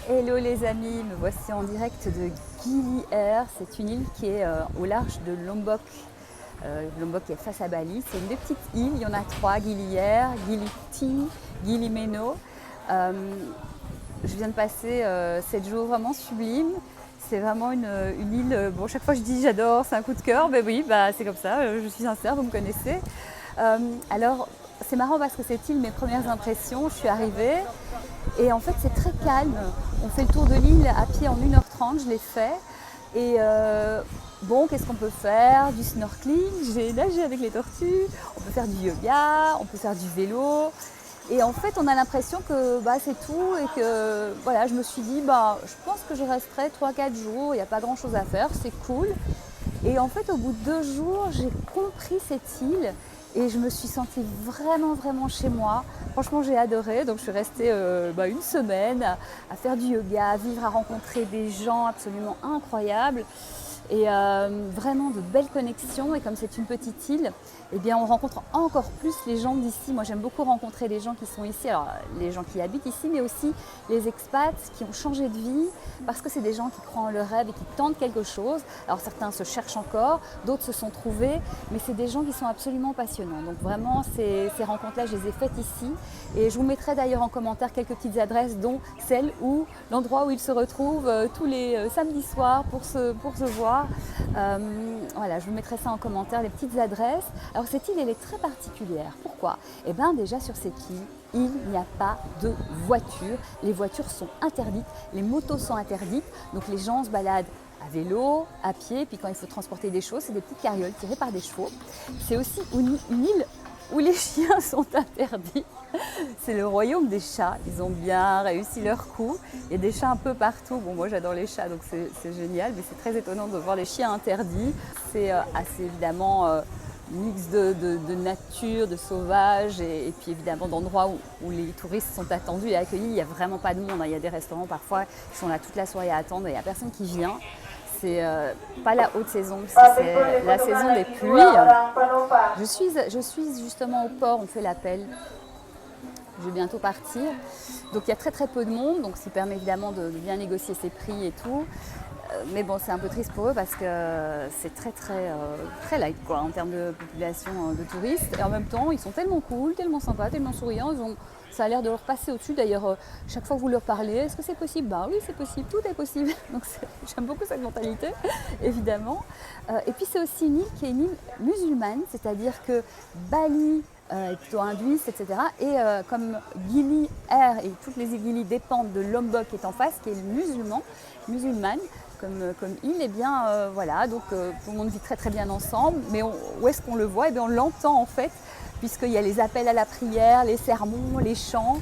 Hello les amis, me voici en direct de Gili Air. C'est une île qui est au large de Lombok. Lombok est face à Bali. C'est une des petites îles, il y en a trois, Gili Air, Gili T, Gili Meno. Je viens de passer 7 jours vraiment sublimes. C'est vraiment une île, bon chaque fois je dis j'adore, c'est un coup de cœur, mais oui, c'est comme ça, je suis sincère, vous me connaissez. Alors c'est marrant parce que cette île, mes premières impressions, je suis arrivée et en fait c'est très calme. On fait le tour de l'île à pied en 1h30, je l'ai fait. Et bon, qu'est-ce qu'on peut faire? Du snorkeling, j'ai nagé avec les tortues, on peut faire du yoga, on peut faire du vélo. Et en fait, on a l'impression que c'est tout et que voilà, je me suis dit, je pense que je resterai 3-4 jours, il n'y a pas grand-chose à faire, c'est cool. Et en fait, au bout de 2 jours, j'ai compris cette île et je me suis sentie vraiment, vraiment chez moi. Franchement, j'ai adoré. Donc, je suis restée une semaine à faire du yoga, à vivre, à rencontrer des gens absolument incroyables. Et vraiment de belles connexions. Et comme c'est une petite île, eh bien, on rencontre encore plus les gens d'ici. Moi, j'aime beaucoup rencontrer les gens qui sont ici, alors les gens qui habitent ici, mais aussi les expats qui ont changé de vie, parce que c'est des gens qui croient en leur rêve et qui tentent quelque chose. Alors certains se cherchent encore, d'autres se sont trouvés, mais c'est des gens qui sont absolument passionnants. Donc vraiment, ces rencontres-là, je les ai faites ici. Et je vous mettrai d'ailleurs en commentaire quelques petites adresses, dont l'endroit où ils se retrouvent tous les samedis soirs pour se voir. Voilà, je vous mettrai ça en commentaire, les petites adresses. Alors cette île, elle est très particulière. Pourquoi? Eh bien déjà sur cette île, il n'y a pas de voitures. Les voitures sont interdites, les motos sont interdites. Donc les gens se baladent à vélo, à pied, puis quand il faut transporter des choses, c'est des petites carrioles tirées par des chevaux. C'est aussi une île où les chiens sont interdits. C'est le royaume des chats. Ils ont bien réussi leur coup. Il y a des chats un peu partout. Bon, moi j'adore les chats, donc c'est génial, mais c'est très étonnant de voir les chiens interdits. C'est assez évidemment mix de nature, de sauvage, et puis évidemment d'endroits où les touristes sont attendus et accueillis. Il n'y a vraiment pas de monde. Il y a des restaurants parfois qui sont là toute la soirée à attendre et il n'y a personne qui vient. C'est pas la haute saison, c'est la saison des pluies. Je suis justement au port, on fait l'appel. Je vais bientôt partir. Donc il y a très très peu de monde, donc ça permet évidemment de bien négocier ses prix et tout. Mais bon, c'est un peu triste pour eux parce que c'est très light quoi, en termes de population de touristes. Et en même temps, ils sont tellement cool, tellement sympas, tellement souriants. Ça a l'air de leur passer au-dessus. D'ailleurs, chaque fois que vous leur parlez, est-ce que c'est possible? Oui, c'est possible, tout est possible. Donc j'aime beaucoup cette mentalité, évidemment. Et puis c'est aussi une île qui est une île musulmane, c'est-à-dire que Bali est plutôt hindouiste, etc. Et comme Gili Air et toutes les îles Gili dépendent de Lombok qui est en face, qui est musulmane, comme île, et bien voilà, donc tout le monde vit très très bien ensemble. Mais où est-ce qu'on le voit? Eh bien on l'entend en fait, puisqu'il y a les appels à la prière, les sermons, les chants,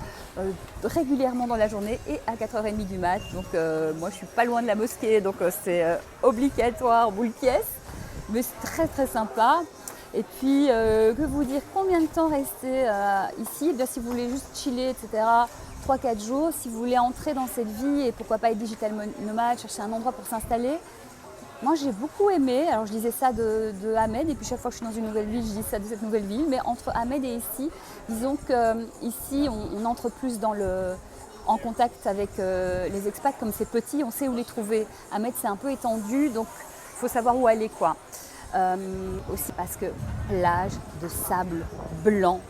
régulièrement dans la journée et à 4h30 du mat. Donc moi je suis pas loin de la mosquée, donc c'est obligatoire, boule pièce, mais c'est très très sympa. Et puis, que vous dire, combien de temps rester ici? Eh bien, si vous voulez juste chiller, etc., 3-4 jours. Si vous voulez entrer dans cette vie et pourquoi pas être digital nomade, chercher un endroit pour s'installer. Moi, j'ai beaucoup aimé. Alors, je disais ça de Ahmed, et puis chaque fois que je suis dans une nouvelle ville, je dis ça de cette nouvelle ville. Mais entre Ahmed et ici, disons qu'ici, on entre plus en contact avec les expats. Comme c'est petit, on sait où les trouver. Ahmed, c'est un peu étendu, donc il faut savoir où aller, quoi. Aussi parce que plage de sable blanc,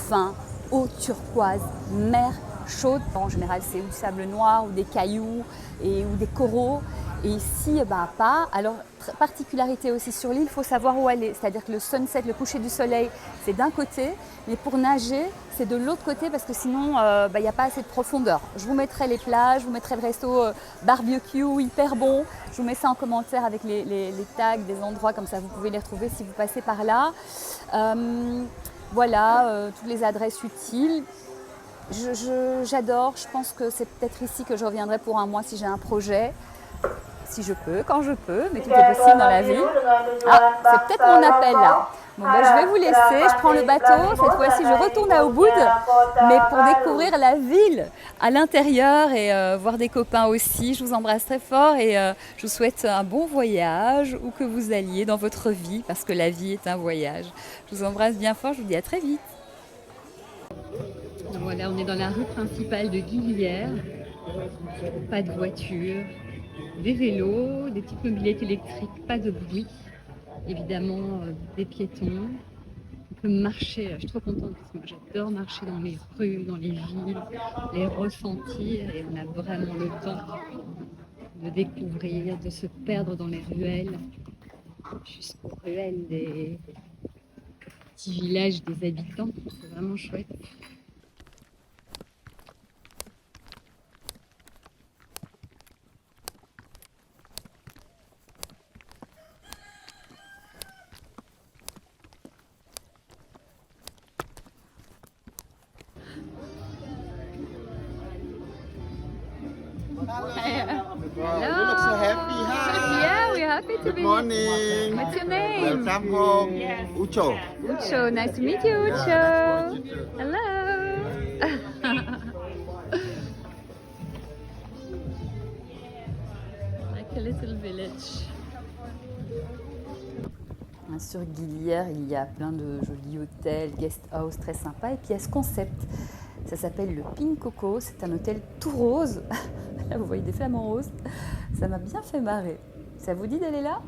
fin, eau turquoise, mer chaude. En général, c'est ou du sable noir ou des cailloux ou des coraux. Et ici, pas. Alors, particularité aussi sur l'île, il faut savoir où aller. C'est-à-dire que le sunset, le coucher du soleil, c'est d'un côté, mais pour nager, c'est de l'autre côté parce que sinon, il n'y a pas assez de profondeur. Je vous mettrai les plages, je vous mettrai le resto barbecue hyper bon. Je vous mets ça en commentaire avec les tags des endroits, comme ça vous pouvez les retrouver si vous passez par là. Voilà, toutes les adresses utiles. J'adore, je pense que c'est peut-être ici que je reviendrai pour un mois si j'ai un projet. Si je peux, quand je peux, mais tout est possible dans la vie. C'est peut-être mon appel là. Bon, je vais vous laisser, je prends le bateau, cette fois-ci je retourne à Ubud, mais pour découvrir la ville à l'intérieur et voir des copains aussi. Je vous embrasse très fort et je vous souhaite un bon voyage, où que vous alliez dans votre vie, parce que la vie est un voyage. Je vous embrasse bien fort, je vous dis à très vite. Voilà, on est dans la rue principale de Gili Air. Pas de voiture, des vélos, des petites mobylettes électriques, pas de bruit. Évidemment, des piétons. On peut marcher, je suis trop contente parce que moi j'adore marcher dans les rues, dans les villes, les ressentir et on a vraiment le temps de découvrir, de se perdre dans les ruelles, jusqu'aux ruelles des petits villages des habitants. C'est vraiment chouette. Wow, you look so happy. Hi. Yeah, we're happy to Good be morning. What's your name? Welcome home. Ucho. Ucho, nice to meet you, Ucho. Yeah, nice to meet you too. Hello. Like a little village. Sur Guilière, il y a plein de jolis hôtels, guest house très sympas. Et puis il y a ce concept, ça s'appelle le Pink Coco. C'est un hôtel tout rose. Là, vous voyez des flamants roses. Ça m'a bien fait marrer. Ça vous dit d'aller là ?